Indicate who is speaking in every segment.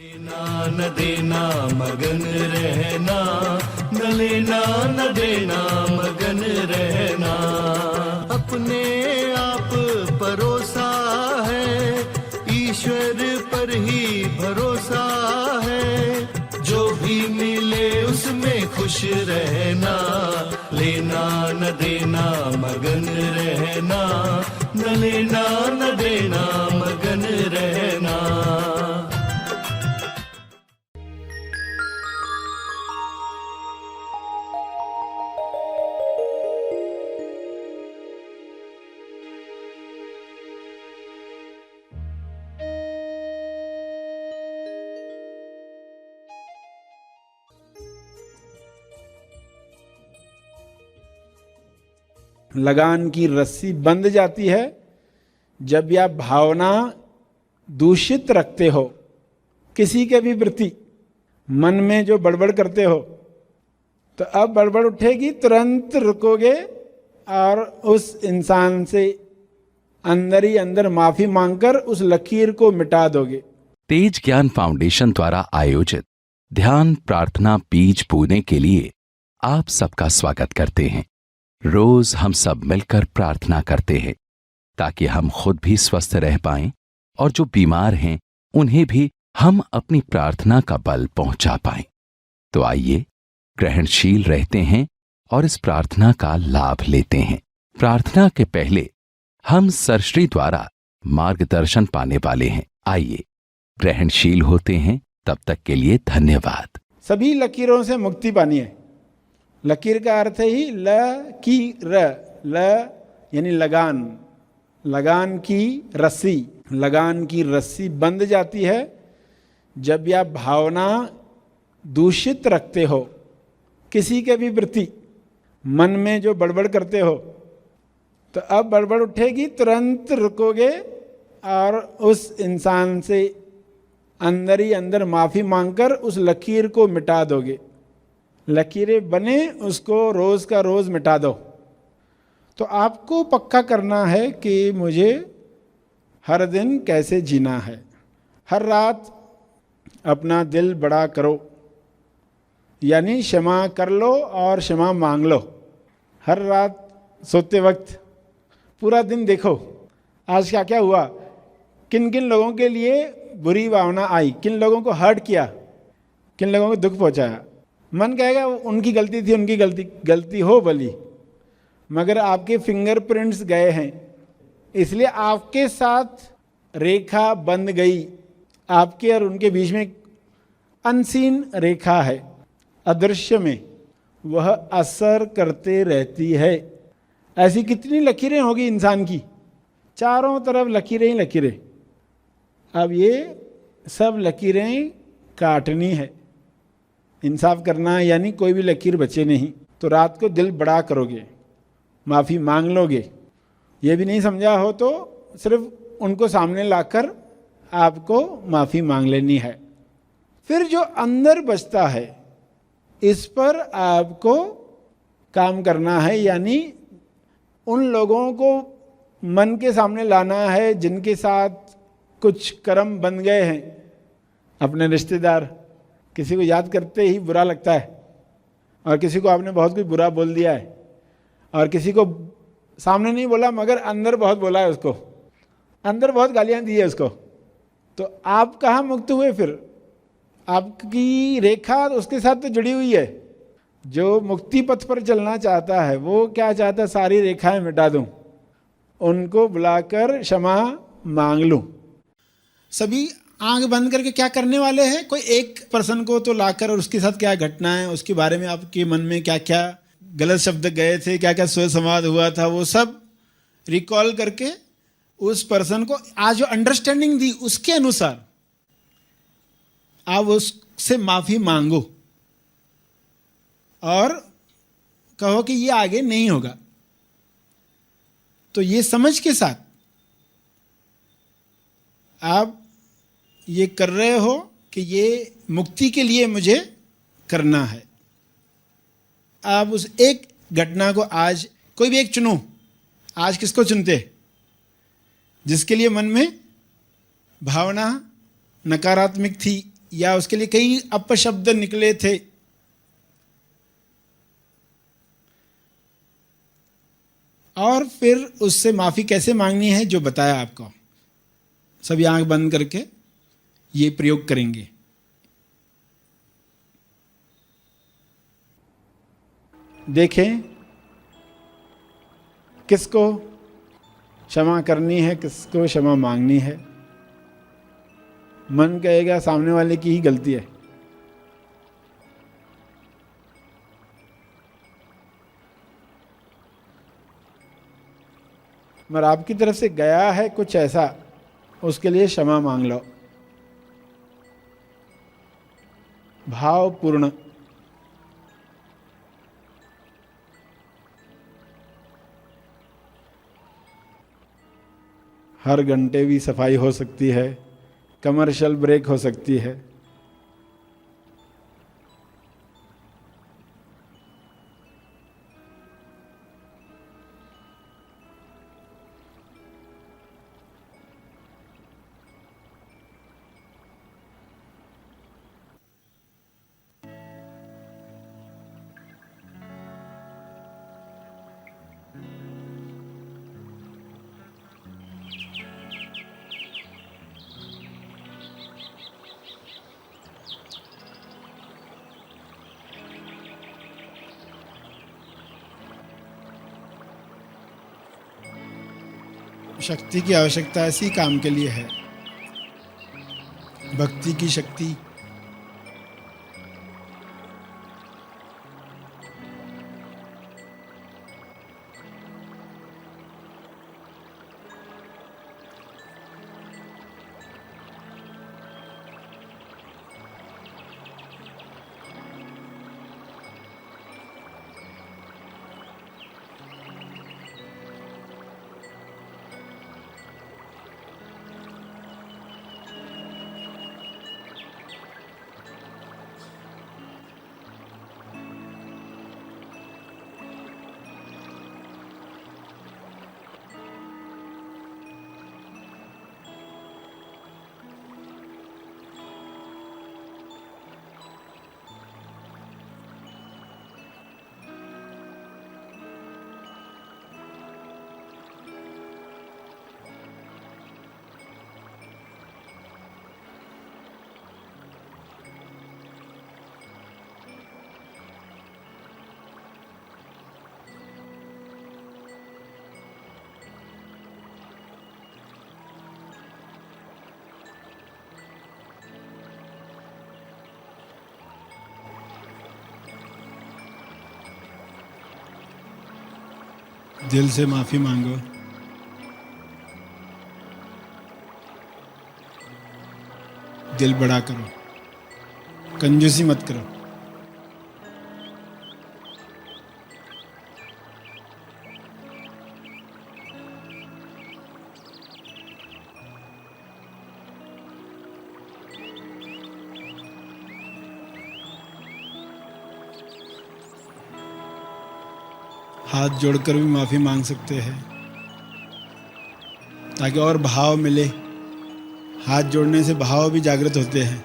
Speaker 1: लेना न देना मगन रहना, न लेना न देना मगन रहना। अपने आप परोसा है, ईश्वर पर ही भरोसा है। जो भी मिले उसमें खुश रहना, लेना न देना मगन रहना, न लेना न देना मगन रहना।
Speaker 2: लगान की रस्सी बंध जाती है जब यह भावना दूषित रखते हो किसी के भी प्रति, मन में जो बड़बड़ करते हो, तो अब बड़बड़ उठेगी तुरंत रुकोगे और उस इंसान से अंदर ही अंदर माफी मांगकर उस लकीर को मिटा दोगे।
Speaker 3: तेज ज्ञान फाउंडेशन द्वारा आयोजित ध्यान प्रार्थना बीज बोने के लिए आप सबका स्वागत करते हैं। रोज हम सब मिलकर प्रार्थना करते हैं ताकि हम खुद भी स्वस्थ रह पाएं और जो बीमार हैं उन्हें भी हम अपनी प्रार्थना का बल पहुंचा पाएं। तो आइए ग्रहणशील रहते हैं और इस प्रार्थना का लाभ लेते हैं। प्रार्थना के पहले हम सरश्री द्वारा मार्गदर्शन पाने वाले हैं। आइए ग्रहणशील होते हैं। तब तक के लिए धन्यवाद।
Speaker 2: सभी लकीरों से मुक्ति पानी है। लकीर का अर्थ है ही ल यानी लगान, लगान की रस्सी। लगान की रस्सी बंध जाती है जब यह भावना दूषित रखते हो किसी के भी प्रति, मन में जो बड़बड़ करते हो, तो अब बड़बड़ उठेगी तुरंत रुकोगे और उस इंसान से अंदर ही अंदर माफी मांगकर उस लकीर को मिटा दोगे। लकीरें बने उसको रोज का रोज मिटा दो। तो आपको पक्का करना है कि मुझे हर दिन कैसे जीना है। हर रात अपना दिल बड़ा करो, यानी क्षमा कर लो और क्षमा मांग लो। हर रात सोते वक्त पूरा दिन देखो आज क्या क्या हुआ, किन किन लोगों के लिए बुरी भावना आई, किन लोगों को हर्ट किया, किन लोगों को दुख पहुंचाया। मन कहेगा उनकी गलती थी, उनकी गलती हो भली, मगर आपके फिंगरप्रिंट्स गए हैं, इसलिए आपके साथ रेखा बंध गई। आपके और उनके बीच में अनसीन रेखा है, अदृश्य में, वह असर करते रहती है। ऐसी कितनी लकीरें होगी इंसान की, चारों तरफ लकीरें ही लकीरें। अब ये सब लकीरें काटनी है, इंसाफ करना है, यानी कोई भी लकीर बचे नहीं। तो रात को दिल बड़ा करोगे, माफ़ी मांग लोगे। ये भी नहीं समझा हो तो सिर्फ उनको सामने लाकर आपको माफ़ी मांग लेनी है। फिर जो अंदर बचता है इस पर आपको काम करना है, यानी उन लोगों को मन के सामने लाना है जिनके साथ कुछ कर्म बन गए हैं। अपने रिश्तेदार, किसी को याद करते ही बुरा लगता है, और किसी को आपने बहुत कुछ बुरा बोल दिया है, और किसी को सामने नहीं बोला मगर अंदर बहुत बोला है, उसको अंदर बहुत गालियां दी है उसको। तो आप कहाँ मुक्त हुए? फिर आपकी रेखा उसके साथ तो जुड़ी हुई है। जो मुक्ति पथ पर चलना चाहता है वो क्या चाहता है? सारी रेखाएं मिटा दूं, उनको बुलाकर क्षमा मांग लूं। सभी आंख बंद करके क्या करने वाले हैं? कोई एक पर्सन को तो लाकर और उसके साथ क्या घटना है, उसके बारे में आपके मन में क्या क्या गलत शब्द गए थे, क्या क्या स्व संवाद हुआ था, वो सब रिकॉल करके उस पर्सन को आज जो अंडरस्टैंडिंग दी उसके अनुसार आप उससे माफी मांगो और कहो कि ये आगे नहीं होगा। तो ये समझ के साथ आप ये कर रहे हो कि ये मुक्ति के लिए मुझे करना है। आप उस एक घटना को आज कोई भी एक चुनो। आज किसको चुनते? जिसके लिए मन में भावना नकारात्मक थी या उसके लिए कई अपशब्द निकले थे, और फिर उससे माफी कैसे मांगनी है जो बताया आपको। सभी आंख बंद करके ये प्रयोग करेंगे। देखें किसको क्षमा करनी है, किसको क्षमा मांगनी है। मन कहेगा सामने वाले की ही गलती है, मगर आपकी तरफ से गया है कुछ ऐसा, उसके लिए क्षमा मांग लो भावपूर्ण। हर घंटे भी सफाई हो सकती है, कमर्शियल ब्रेक हो सकती है। शक्ति की आवश्यकता इसी काम के लिए है, भक्ति की शक्ति। दिल से माफी मांगो। दिल बड़ा करो, कंजूसी मत करो। हाथ जोड़कर भी माफी मांग सकते हैं ताकि और भाव मिले। हाथ जोड़ने से भाव भी जागृत होते हैं।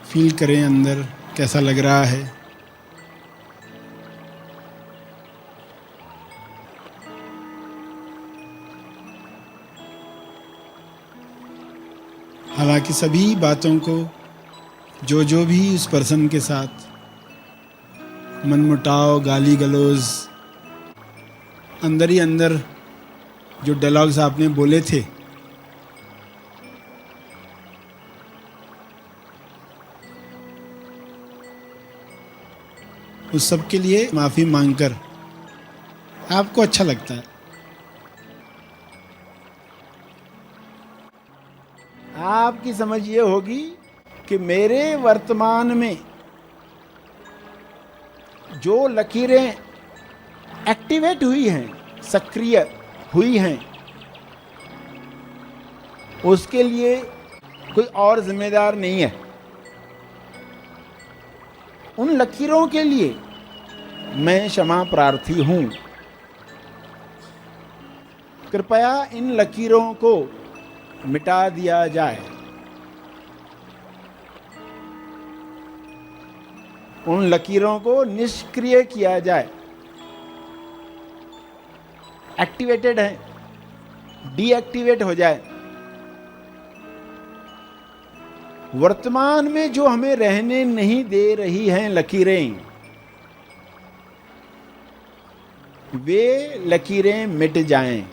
Speaker 2: फील करें अंदर कैसा लग रहा है। हालांकि सभी बातों को जो भी उस पर्सन के साथ मनमुटाव, गाली गलौज, अंदर ही अंदर जो डायलॉग्स आपने बोले थे, उस सब के लिए माफ़ी मांगकर आपको अच्छा लगता है। आपकी समझ ये होगी कि मेरे वर्तमान में जो लकीरें एक्टिवेट हुई हैं, सक्रिय हुई हैं, उसके लिए कोई और जिम्मेदार नहीं है। उन लकीरों के लिए मैं क्षमा प्रार्थी हूं। कृपया इन लकीरों को मिटा दिया जाए। उन लकीरों को निष्क्रिय किया जाए। एक्टिवेटेड है, डीएक्टिवेट हो जाए। वर्तमान में जो हमें रहने नहीं दे रही हैं लकीरें, वे लकीरें मिट जाएं।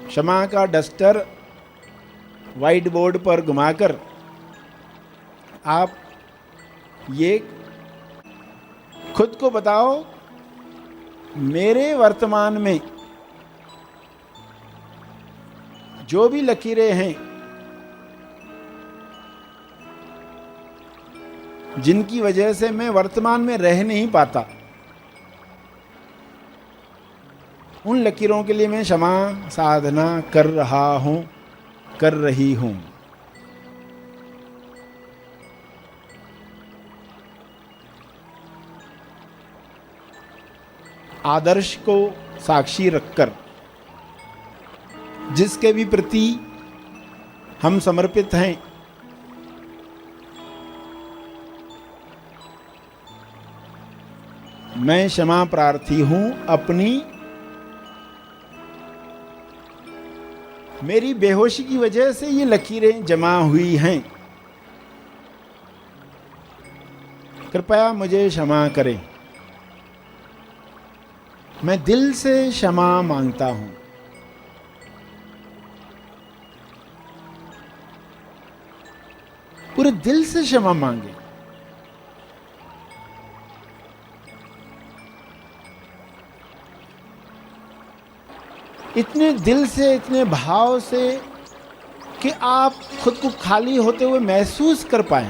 Speaker 2: क्षमा का डस्टर व्हाइट बोर्ड पर घुमाकर आप ये खुद को बताओ, मेरे वर्तमान में जो भी लकीरें हैं जिनकी वजह से मैं वर्तमान में रह नहीं पाता, उन लकीरों के लिए मैं क्षमा साधना कर रहा हूं, कर रही हूं। आदर्श को साक्षी रखकर जिसके भी प्रति हम समर्पित हैं, मैं क्षमा प्रार्थी हूं। अपनी मेरी बेहोशी की वजह से ये लकीरें जमा हुई हैं, कृपया मुझे क्षमा करें। मैं दिल से क्षमा मांगता हूं। पूरे दिल से क्षमा मांगे। इतने दिल से, इतने भाव से कि आप खुद को खाली होते हुए महसूस कर पाएं।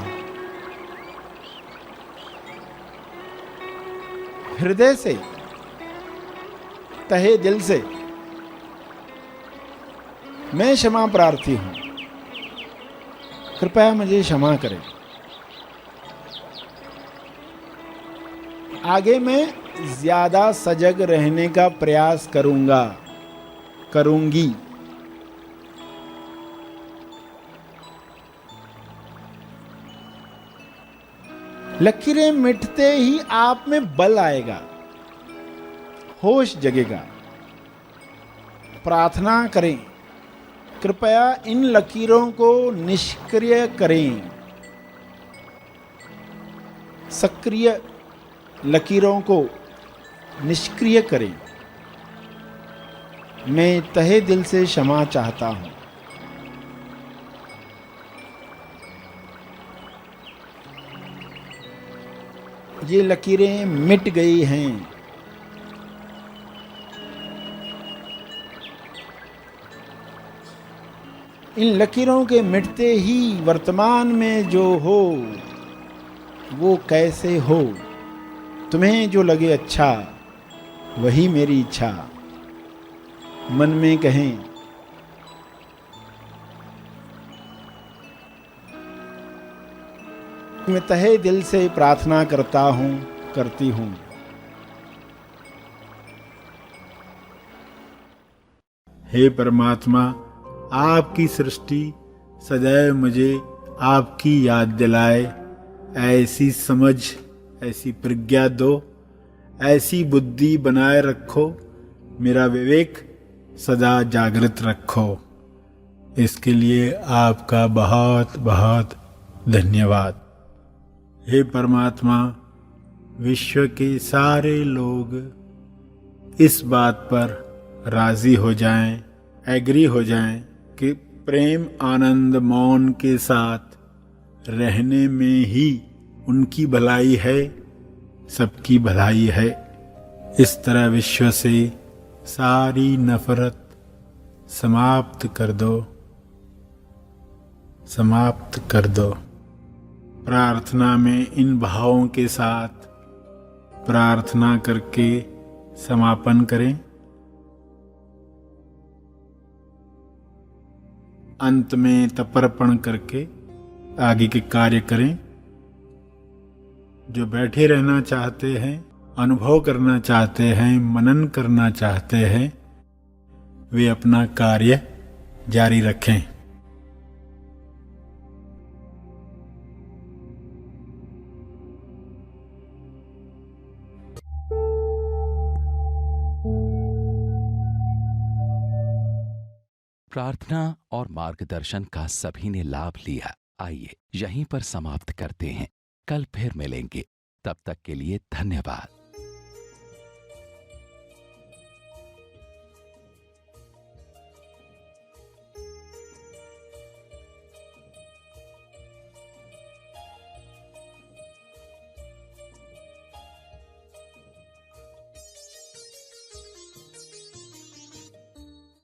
Speaker 2: हृदय से, तहे दिल से मैं क्षमा प्रार्थी हूं, कृपया मुझे क्षमा करें। आगे मैं ज्यादा सजग रहने का प्रयास करूंगा, करूंगी। लकीरें मिटते ही आप में बल आएगा, होश जगेगा। प्रार्थना करें, कृपया इन लकीरों को निष्क्रिय करें। सक्रिय लकीरों को निष्क्रिय करें। मैं तहे दिल से क्षमा चाहता हूं। ये लकीरें मिट गई हैं। इन लकीरों के मिटते ही वर्तमान में जो हो वो कैसे हो, तुम्हें जो लगे अच्छा वही मेरी इच्छा। मन में कहें, मैं तहे दिल से प्रार्थना करता हूं, करती हूं। हे परमात्मा, आपकी सृष्टि सदैव मुझे आपकी याद दिलाए। ऐसी समझ, ऐसी प्रज्ञा दो, ऐसी बुद्धि बनाए रखो। मेरा विवेक सदा जागृत रखो। इसके लिए आपका बहुत बहुत धन्यवाद। हे परमात्मा, विश्व के सारे लोग इस बात पर राजी हो जाएं, एग्री हो जाएं कि प्रेम आनंद मौन के साथ रहने में ही उनकी भलाई है, सबकी भलाई है। इस तरह विश्व से सारी नफरत समाप्त कर दो, समाप्त कर दो। प्रार्थना में इन भावों के साथ प्रार्थना करके समापन करें। अंत में तर्पण करके आगे के कार्य करें। जो बैठे रहना चाहते हैं, अनुभव करना चाहते हैं, मनन करना चाहते हैं, वे अपना कार्य जारी रखें।
Speaker 3: प्रार्थना और मार्गदर्शन का सभी ने लाभ लिया। आइए यहीं पर समाप्त करते हैं। कल फिर मिलेंगे। तब तक के लिए धन्यवाद।